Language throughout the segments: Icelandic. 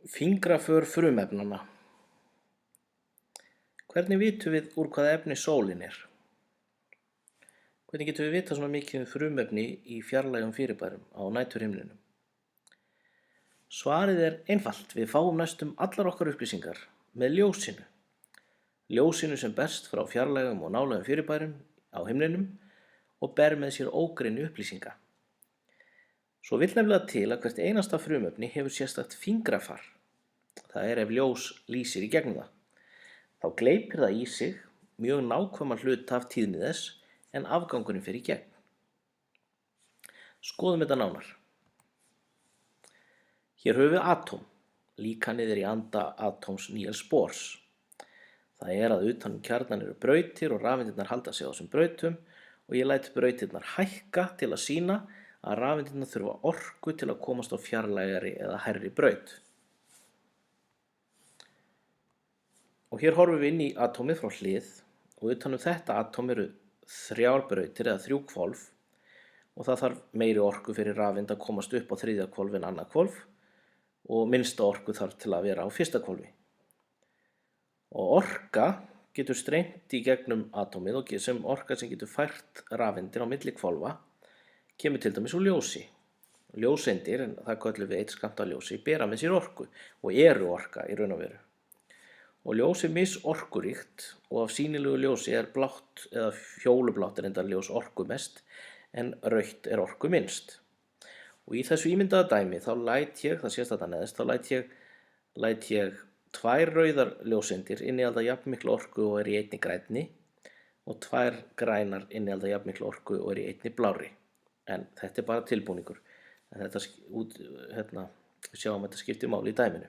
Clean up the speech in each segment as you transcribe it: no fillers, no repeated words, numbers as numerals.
Fingraför frumefnanna. Hvernig vitum við úr hvaða efni sólin er? Hvernig getum við vitað svona mikið um frumefni í fjarlægum fyrirbærum á næturhimninum? Svarið er einfalt. Við fáum næstum allar okkar upplýsingar með ljósinu. Ljósinu sem berst frá fjarlægum og nálægum fyrirbærum á himninum og ber með sér ógrynni upplýsinga. Svo vill nefnilega til að hvert einasta frumefni hefur sérstakt fingrafar. Það er ef ljós lýsir í gegnum það. Þá gleypir það í sig mjög nákvæman hluta af tíðni þess en afgangurinn fer í gegn. Skoðum þetta nánar. Hér höfum við atóm. Líkanið er í anda atóms Niels Bohrs. Það er að utan kjarnan eru brautir og rafeindirnar halda sig á þessum brautum og ég læt brautirnar hækka til að sýna að rafeindirnar þurfa orku til að komast á fjarlægari eða hærri braut. Og hér horfum við inn í atómið frá hlið og utan þetta atóm eru 3 brautir eða 3 hvolf og það þarf meiri orku fyrir rafeind að komast upp á 3. hvolf en annað hvolf og minnsta orku þarf til að vera á 1. hvolfi. Og orka getur streymt í gegnum atómið og sem orka sem getur fært rafeindir á milli hvolfa kemur til dæmis úr ljósi. Ljóseindir, en það köllum við 1 skammt af ljósi, bera með sér orku og eru orka í raun og veru. Og ljós er misorkuríkt og af sýnilegu ljósi er blátt eða fjólublátt er enda ljós orku mest en rautt er orku minnst. Og í þessu ímyndaða dæmi þá læt ég, það sést þetta neðst, þá læt ég 2 rauðar ljóseindir innihalda jafn mikla orku og er í einni grænni og 2 grænar innihalda jafn mikla orku og er í einni blárri. En þetta er bara tilbúningur. En við sjáum að þetta skiptir máli í dæminu.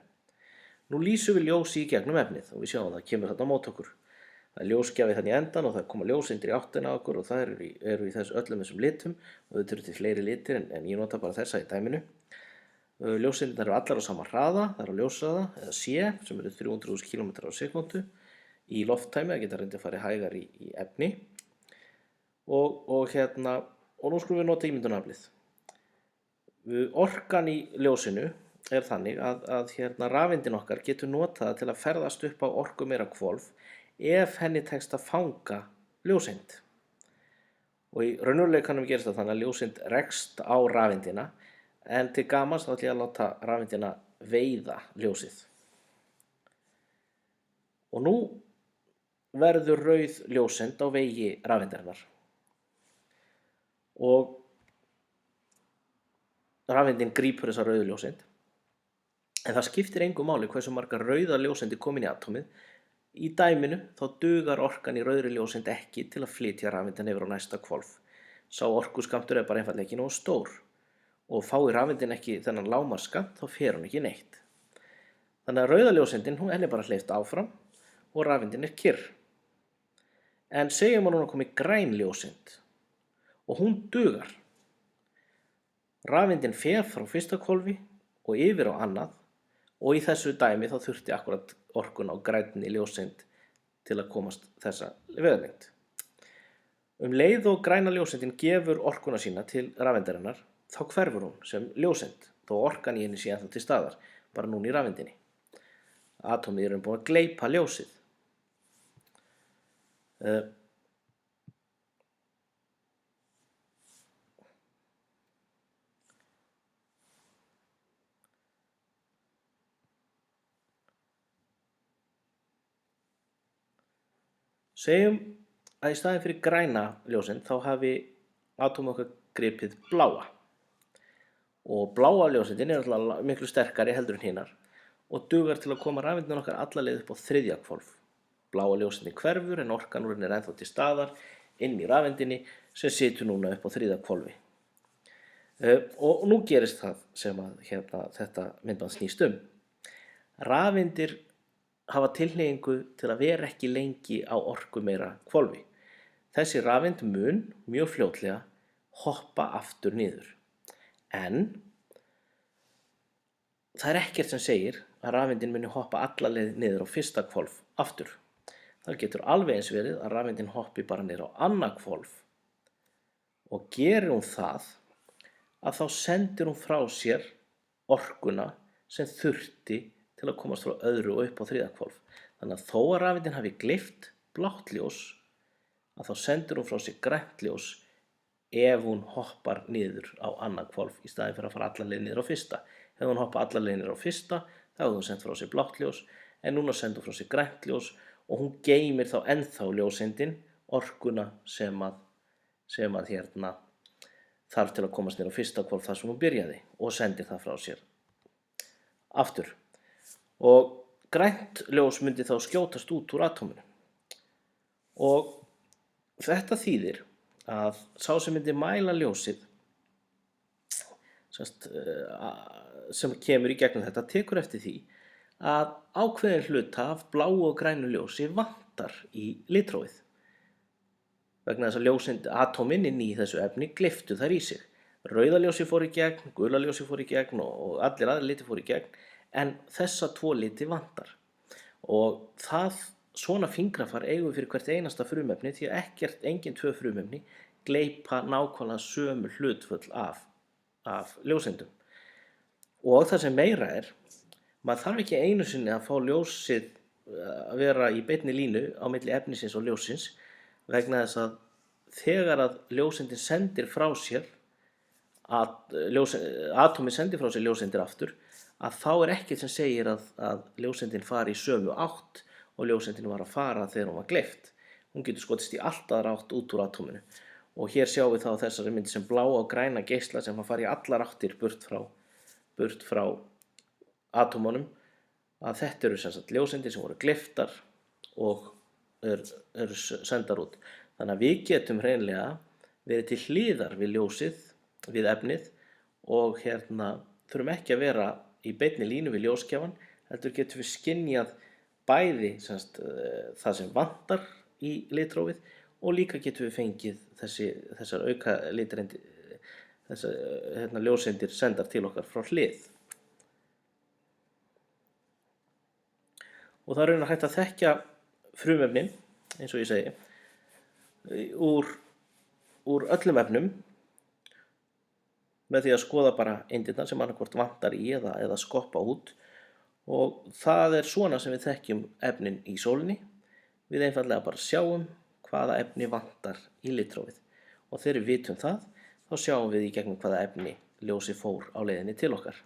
Nú lýsum við ljósi í gegnum efnið og við sjáum að það kemur þarna á móti okkur. Það er ljósgjafi þarna í endan og það koma ljóseindir í áttina á okkur og það eru í öllum þessum litum og þau eru til fleiri litir en ég nota bara þessa í dæminu. Ljóseindirnar eru allar á sama hraða, það er á ljóshraða eða c sem eru 300.000 km/s í lofttæmi, það geta reyndið að fara hægar í efni og nú skulum við nota ímyndunaraflið. Orkan í ljósinu er þannig að rafeindin okkar getur notað til að ferðast upp á orkumeira hvolf ef henni tekst að fanga ljóseind. Og í raunveruleikanum gerist það þannig að ljóseind rekst á rafeindina en til gamans þá ætla ég að láta rafeindina veiða ljósið. Og nú verður rauð ljóseind á vegi rafeindarinnar. Og rafeindin grípur þessa rauðu ljóseind. En það skiptir engu máli hversu margar rauðar ljóseindir komin í atómið. Í dæminu þá dugar orkan í rauðri ljóseind ekki til að flytja rafeindina yfir á næsta hvolf. Sá orkuskammtur er bara einfaldlega ekki nógu stór. Og fái rafeindin ekki þennan lágmarksskammт þá fer hún ekki neitt. Þannig að rauða ljóseindin henni er bara hleypt áfram og rafeindin er kyrr. En segjum að núna komi græn ljóseind og hún dugar. Rafeindin fer frá 1. hvolfi og yfir á annað og í þessu dæmi þá þurfti akkurat orkun á grænni ljóseind til að komast þessa vegalengd. Leið og græna ljóseindin gefur orkuna sína til rafeindarinnar þá hverfur hún sem ljóseind þó orkan í henni sé ennþá til staðar, bara núna í rafeindinni. Atómið eru búin að gleypa ljósið. Segjum að í staðinn fyrir græna ljóseind þá hafi atómið okkar gripið bláa. Og bláa ljóseindin er alltaf miklu sterkari heldur en hinar og dugar til að koma rafeindin okkar alla leið upp á 3. hvolf. Bláa ljóseindin hverfur en orkan úr henni er ennþá til staðar inn í rafeindinni sem situr núna upp á 3. hvolfi. Og nú gerist það sem að þetta myndband snýst um. Rafeindir hafa tilhneigingu til að vera ekki lengi á orkumeira hvolfi. Þessi rafeind mun mjög fljótlega hoppa aftur niður. En það er ekkert sem segir að rafeindin muni hoppa alla leið niður á 1. hvolf aftur. Það getur alveg eins verið að rafeindin hoppi bara niður á annað hvolf og gerir hún það að þá sendir hún frá sér orkuna sem þurfti til að komast frá öðru og upp á þriðja hvolf. Þannig að þó að rafeindin hafi gleypt blátt ljós, að þá sendir hún frá sér grænt ljós ef hún hoppar niður á annað hvolf í staðinn fyrir að fara alla leið niður á fyrsta. Ef hún hoppar alla leið niður á fyrsta, þá hefur hún sendt frá sér blátt ljós, en núna sendur hún frá sér grænt ljós og hún geymir þá ennþá ljóseindin orkuna sem þarf til að komast niður á fyrsta hvolf þar sem hún byrjaði og sendir það frá sér aftur. Og grænt ljós myndi þá skjótast út úr atóminu. Og þetta þýðir að sá sem myndi mæla ljósið sem kemur í gegnum þetta tekur eftir því að ákveðin hluta af bláu og grænu ljósi vantar í litrófið. Vegna þess að ljóseind atómin inn í þessu efni gleyptu þær í sig. Rauða ljósi fór í gegn, gula ljósi fór í gegn og allir aðrir litir fór í gegn, en þessa tvo liti vantar. Og svona fingrafar eigum við fyrir hvert einasta frumefni því að engin tvö frumefni gleypa nákvæmlega sömu hlutföll af ljóseindum. Og það sem meira maður þarf ekki einu sinni að fá ljósið að vera í beinni línu á milli efnisins og ljósins, vegna þess að þegar að ljóseindin sendir frá sér, atómið sendir frá sér ljóseindir aftur, að þá ekkert sem segir að ljóseindin fari í sömu átt og ljóseindin var að fara þegar hún var gleypt. Hún getur skotist í allt aðra átt út úr atóminu. Og hér sjáum við þá þessari mynd sem bláa og græna geisla sem fara í allar áttir burt frá atómunum, að þetta eru sem sagt ljóseindir sem voru gleyptar og eru sendar út. Þannig að við getum hreinlega verið til hliðar við ljósið, við efnið og þurfum ekki að vera í beinni línu við ljósgjafann, heldur getum við skynjað bæði það sem vantar í litrófið og líka getum við fengið þessar auka litreindir, þessar ljóseindir sendar til okkar frá hlið. Og það er hægt að þekkja frumefnin, eins og ég segi, úr öllum efnum með því að skoða bara eindirnar sem annarkvort vantar í eða skoppa út. Og það er svona sem við þekkjum efnin í sólinni. Við einfaldlega bara sjáum hvaða efni vantar í litrófið. Og þegar við vitum það, þá sjáum við í gegnum hvaða efni ljósið fór á leiðinni til okkar.